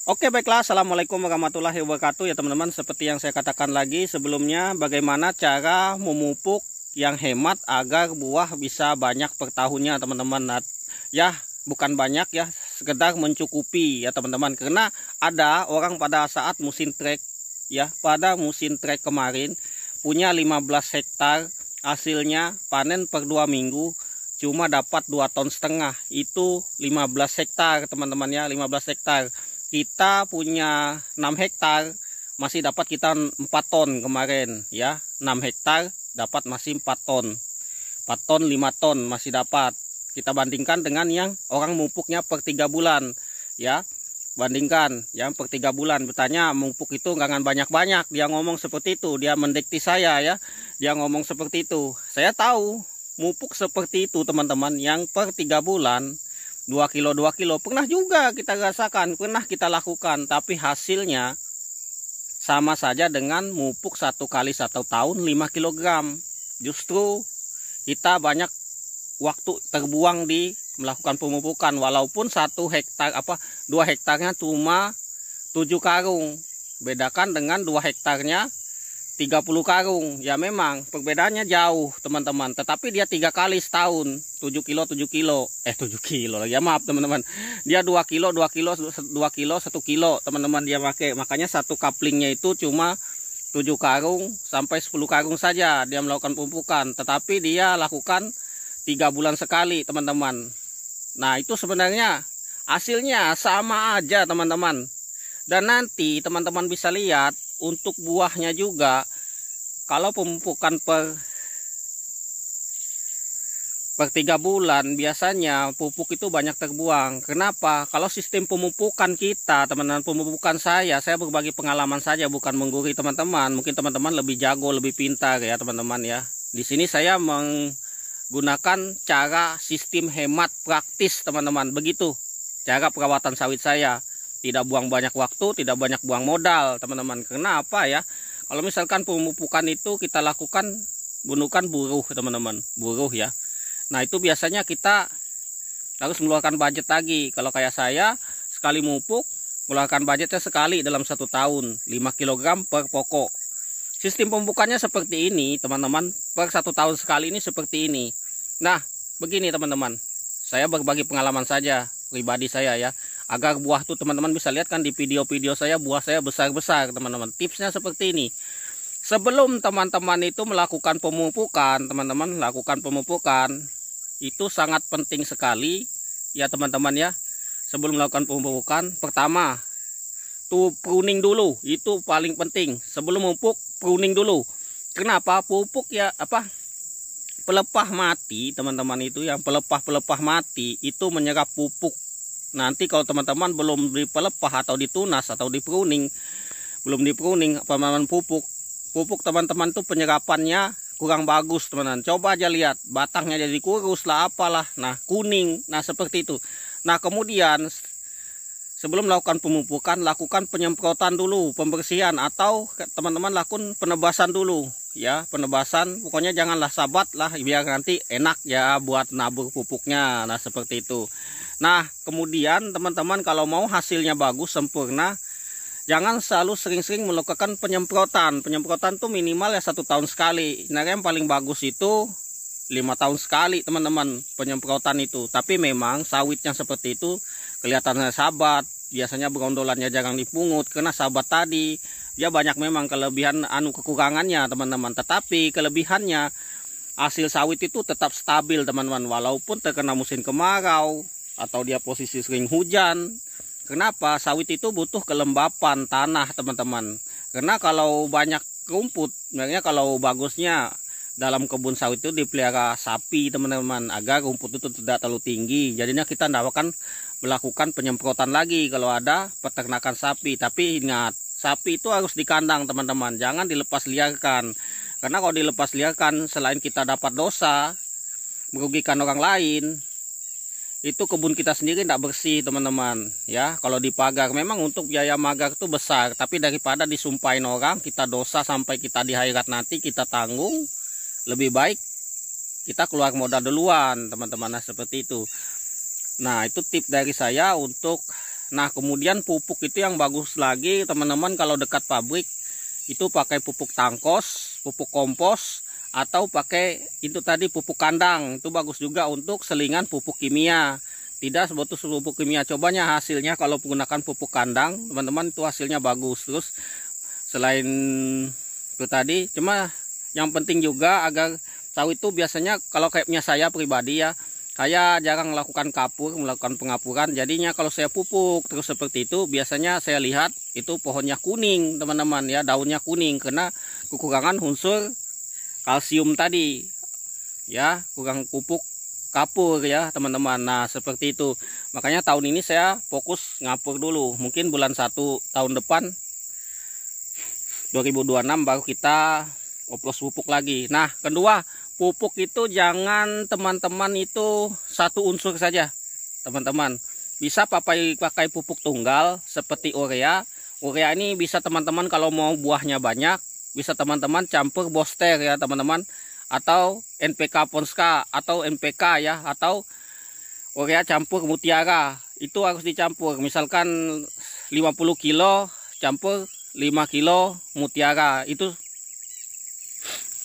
Oke, baiklah. Assalamualaikum warahmatullahi wabarakatuh ya teman-teman. Seperti yang saya katakan lagi sebelumnya, bagaimana cara memupuk yang hemat agar buah bisa banyak per tahunnya teman-teman. Nah, ya bukan banyak ya, sekedar mencukupi ya teman-teman. Karena ada orang pada saat musim trek ya, pada musim trek kemarin punya 15 hektar, hasilnya panen per 2 minggu cuma dapat 2,5 ton. Itu 15 hektar teman-teman ya, 15 hektar. Kita punya 6 hektar, masih dapat kita 4 ton kemarin ya. 6 hektar dapat masih 4 ton. 4 ton, 5 ton masih dapat. Kita bandingkan dengan yang orang mupuknya per 3 bulan ya. Bandingkan yang per 3 bulan. Bertanya mupuk itu nggak banyak-banyak. Dia ngomong seperti itu, dia mendikti saya ya. Dia ngomong seperti itu. Saya tahu mupuk seperti itu teman-teman, yang per 3 bulan 2 kilo pernah juga kita rasakan, pernah kita lakukan, tapi hasilnya sama saja dengan mupuk 1 kali 1 tahun 5 kg. Justru kita banyak waktu terbuang di melakukan pemupukan, walaupun 1 hektar 2 hektarnya cuma 7 karung. Bedakan dengan 2 hektarnya 30 karung. Ya memang perbedaannya jauh teman-teman, tetapi dia 3 kali setahun 7 kilo 7 kilo ya, maaf teman-teman, dia 2 kilo 1 kilo teman-teman dia pakai. Makanya satu kaplingnya itu cuma 7 karung sampai 10 karung saja dia melakukan pemupukan, tetapi dia lakukan 3 bulan sekali teman-teman. Nah itu sebenarnya hasilnya sama aja teman-teman, dan nanti teman-teman bisa lihat untuk buahnya juga. Kalau pemupukan per 3 bulan biasanya pupuk itu banyak terbuang. Kenapa? Kalau sistem pemupukan kita teman-teman, pemupukan saya berbagi pengalaman saja, bukan menggurui teman-teman. Mungkin teman-teman lebih jago, lebih pintar ya teman-teman ya. Di sini saya menggunakan cara sistem hemat praktis teman-teman. Begitu cara perawatan sawit saya. Tidak buang banyak waktu, tidak banyak buang modal teman-teman. Kenapa ya? Kalau misalkan pemupukan itu kita lakukan menggunakan buruh teman-teman, buruh ya. Nah itu biasanya kita harus mengeluarkan budget lagi. Kalau kayak saya sekali mupuk mengeluarkan budgetnya sekali dalam 1 tahun 5 kg per pokok. Sistem pemupukannya seperti ini teman-teman, per 1 tahun sekali ini seperti ini. Nah begini teman-teman, saya berbagi pengalaman saja pribadi saya ya, agar buah tuh teman-teman bisa lihat kan di video-video saya, buah saya besar-besar teman-teman. Tipsnya seperti ini. Sebelum teman-teman itu melakukan pemupukan, teman-teman lakukan pemupukan itu sangat penting sekali ya teman-teman ya. Sebelum melakukan pemupukan, pertama tuh pruning dulu, itu paling penting. Sebelum memupuk pruning dulu. Kenapa? Pupuk ya pelepah mati teman-teman, itu yang pelepah mati itu menyerap pupuk. Nanti kalau teman-teman belum dipelepah atau ditunas atau dipruning, belum dipruning teman-teman, pupuk teman-teman tuh penyerapannya kurang bagus teman-teman. Coba aja lihat batangnya jadi kurus lah, apalah, nah kuning, nah seperti itu. Nah kemudian sebelum melakukan pemupukan, lakukan penyemprotan dulu, pembersihan, atau teman-teman lakukan penebasan dulu ya, penebasan. Pokoknya janganlah sabat lah, biar nanti enak ya buat nabur pupuknya. Nah seperti itu. Nah kemudian teman-teman kalau mau hasilnya bagus sempurna, jangan selalu sering-sering melakukan penyemprotan. Penyemprotan tuh minimal ya 1 tahun sekali. Nah yang paling bagus itu 5 tahun sekali teman-teman penyemprotan itu. Tapi memang sawitnya seperti itu kelihatannya sabat, biasanya berondolannya jangan dipungut karena sabat tadi. Dia banyak memang kelebihan kekurangannya teman-teman, tetapi kelebihannya hasil sawit itu tetap stabil teman-teman, walaupun terkena musim kemarau atau dia posisi sering hujan. Kenapa? Sawit itu butuh kelembapan tanah teman-teman. Karena kalau banyak rumput, sebenarnya kalau bagusnya dalam kebun sawit itu dipelihara sapi teman-teman, agar rumput itu tidak terlalu tinggi. Jadinya kita tidak akan melakukan penyemprotan lagi kalau ada peternakan sapi. Tapi ingat, sapi itu harus di kandang teman-teman, jangan dilepas liarkan. Karena kalau dilepas liarkan, selain kita dapat dosa, merugikan orang lain, itu kebun kita sendiri tidak bersih teman-teman ya. Kalau dipagar memang untuk biaya magar itu besar, tapi daripada disumpahin orang kita dosa sampai kita di akhirat nanti kita tanggung, lebih baik kita keluar modal duluan teman-teman. Nah seperti itu. Nah itu tip dari saya untuk Nah kemudian pupuk itu yang bagus lagi teman-teman, kalau dekat pabrik itu pakai pupuk tangkos, pupuk kompos, atau pakai itu tadi pupuk kandang. Itu bagus juga untuk selingan pupuk kimia. Tidak sebatas pupuk kimia. Cobanya hasilnya kalau menggunakan pupuk kandang teman-teman itu hasilnya bagus. Terus selain itu tadi, cuma yang penting juga agar tahu itu biasanya kalau kayaknya saya pribadi ya, saya jarang melakukan melakukan pengapuran. Jadinya kalau saya pupuk terus seperti itu, biasanya saya lihat itu pohonnya kuning teman-teman ya, daunnya kuning karena kekurangan unsur kalsium tadi ya, kurang pupuk kapur ya teman-teman. Nah seperti itu, makanya tahun ini saya fokus ngapur dulu. Mungkin bulan 1 tahun depan 2026 baru kita oplos pupuk lagi. Nah kedua, pupuk itu jangan teman-teman itu satu unsur saja teman-teman. Bisa pakai pupuk tunggal seperti urea. Urea ini bisa teman-teman kalau mau buahnya banyak, bisa teman-teman campur Boster ya teman-teman, atau NPK Ponska atau NPK ya, atau urea campur Mutiara. Itu harus dicampur, misalkan 50 kilo campur 5 kilo Mutiara. Itu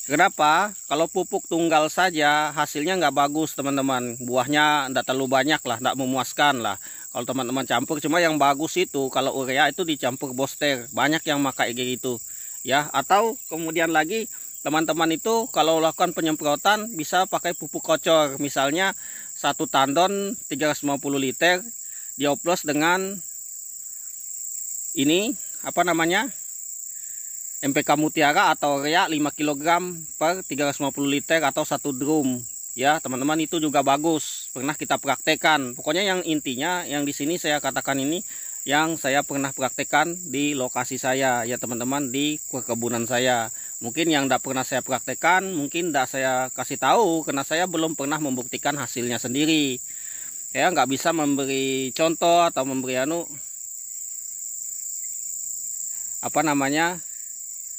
kenapa? Kalau pupuk tunggal saja hasilnya nggak bagus teman-teman, buahnya nggak terlalu banyak lah, nggak memuaskan lah kalau teman-teman campur. Cuma yang bagus itu kalau urea itu dicampur Boster, banyak yang pakai gitu ya. Atau kemudian lagi teman-teman itu kalau lakukan penyemprotan bisa pakai pupuk kocor, misalnya 1 tandon 350 liter dioplos dengan ini apa namanya, NPK Mutiara atau urea 5 kg per 350 liter atau 1 drum ya teman-teman. Itu juga bagus, pernah kita praktekkan. Pokoknya yang intinya yang di sini saya katakan ini yang saya pernah praktekkan di lokasi saya ya teman-teman, di perkebunan saya. Mungkin yang tidak pernah saya praktekkan mungkin tidak saya kasih tahu karena saya belum pernah membuktikan hasilnya sendiri. Saya nggak bisa memberi contoh atau memberi apa namanya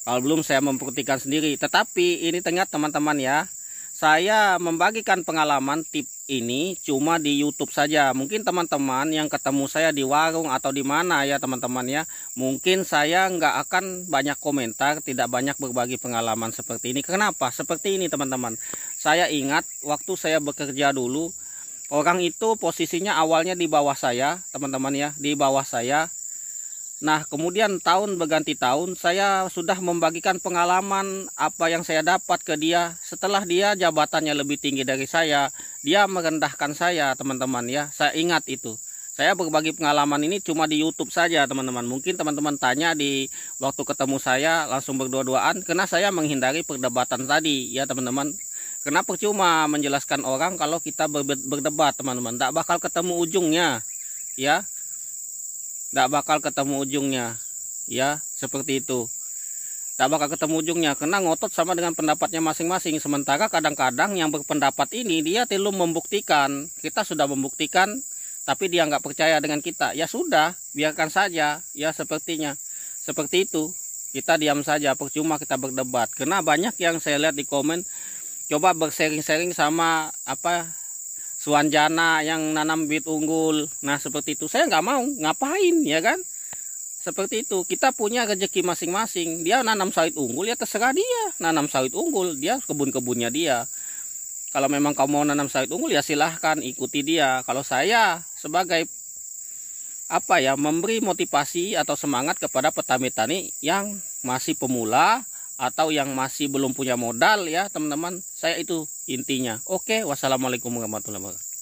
kalau belum saya membuktikan sendiri. Tetapi ini ternyata teman-teman ya, saya membagikan pengalaman tip ini cuma di YouTube saja. Mungkin teman-teman yang ketemu saya di warung atau di mana ya teman-teman ya, mungkin saya nggak akan banyak komentar, tidak banyak berbagi pengalaman seperti ini. Kenapa? Seperti ini teman-teman. Saya ingat waktu saya bekerja dulu, orang itu posisinya awalnya di bawah saya teman-teman ya, di bawah saya. Nah kemudian tahun berganti tahun saya sudah membagikan pengalaman apa yang saya dapat ke dia. Setelah dia jabatannya lebih tinggi dari saya, dia merendahkan saya teman-teman ya. Saya ingat itu. Saya berbagi pengalaman ini cuma di YouTube saja teman-teman. Mungkin teman-teman tanya di waktu ketemu saya langsung berdua-duaan, karena saya menghindari perdebatan tadi ya teman-teman. Karena percuma menjelaskan orang kalau kita berdebat teman-teman, tidak bakal ketemu ujungnya ya. Tidak bakal ketemu ujungnya ya, seperti itu. Tidak bakal ketemu ujungnya karena ngotot sama dengan pendapatnya masing-masing. Sementara kadang-kadang yang berpendapat ini dia belum membuktikan. Kita sudah membuktikan tapi dia nggak percaya dengan kita. Ya sudah, biarkan saja ya, sepertinya seperti itu. Kita diam saja, percuma kita berdebat. Karena banyak yang saya lihat di komen coba bersharing-sharing sama Suanjana yang nanam bibit unggul. Nah seperti itu saya nggak mau, ngapain ya kan. Seperti itu, kita punya rezeki masing-masing. Dia nanam sawit unggul ya terserah dia nanam sawit unggul, dia kebun-kebunnya dia. Kalau memang kamu mau nanam sawit unggul ya silahkan ikuti dia. Kalau saya sebagai memberi motivasi atau semangat kepada petani-petani yang masih pemula atau yang masih belum punya modal ya teman-teman, saya itu intinya. Oke, wassalamualaikum warahmatullahi wabarakatuh.